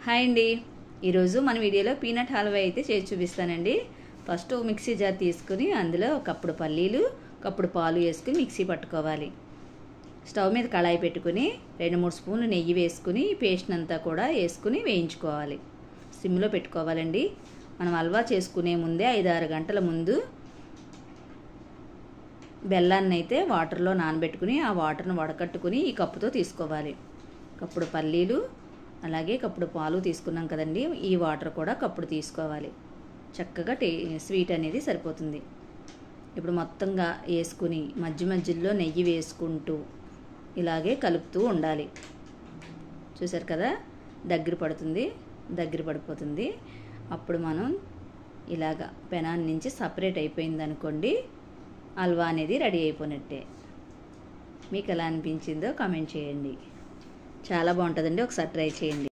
Hi అండి, ఈరోజు మన వీడియోలో పీనట్ హల్వా అయితే చేసి చూపిస్తానండి. ఫస్ట్ మిక్సీ జార్ తీసుకుని అందులో ఒక కప్పుడు పల్లీలు, కప్పుడు పాలు వేసుకుని మిక్సీ పట్టుకోవాలి. స్టవ్ మీద కళాయి పెట్టుకుని 2-3 స్పూన్లు నెయ్యి వేసుకుని పేస్ట్ అంతా కూడా వేసుకుని వేయించుకోవాలి. సిమ్లో పెట్టుకోవాలండి. మనం హల్వా చేసుకునే ముందే 5-6 గంటల ముందు బెల్లాన్ని అయితే వాటర్లో నానబెట్టుకుని ఆ వాటర్ను వడకట్టుకుని ఈ కప్పుతో తీసుకోవాలి. కప్పుడు పల్లీలు అలాగే కప్పుడు పాలు తీసుకున్నాం కదండి, ఈ వాటర్ కూడా కప్పుడు తీసుకోవాలి. చక్కగా స్వీట్ అనేది సరిపోతుంది. ఇప్పుడు మొత్తంగా వేసుకుని మధ్య మధ్యలో నెయ్యి వేసుకుంటూ ఇలాగే కలుపుతూ ఉండాలి. చూసారు కదా, దగ్గర పడిపోతుంది. అప్పుడు మనం ఇలాగ పెనాన్ని నుంచి సపరేట్ అయిపోయింది అనుకోండి, హల్వా అనేది రెడీ అయిపోయినట్టే. మీకు ఎలా అనిపించిందో కామెంట్ చేయండి. చాలా బాగుంటుందండి, ఒకసారి ట్రై చేయండి.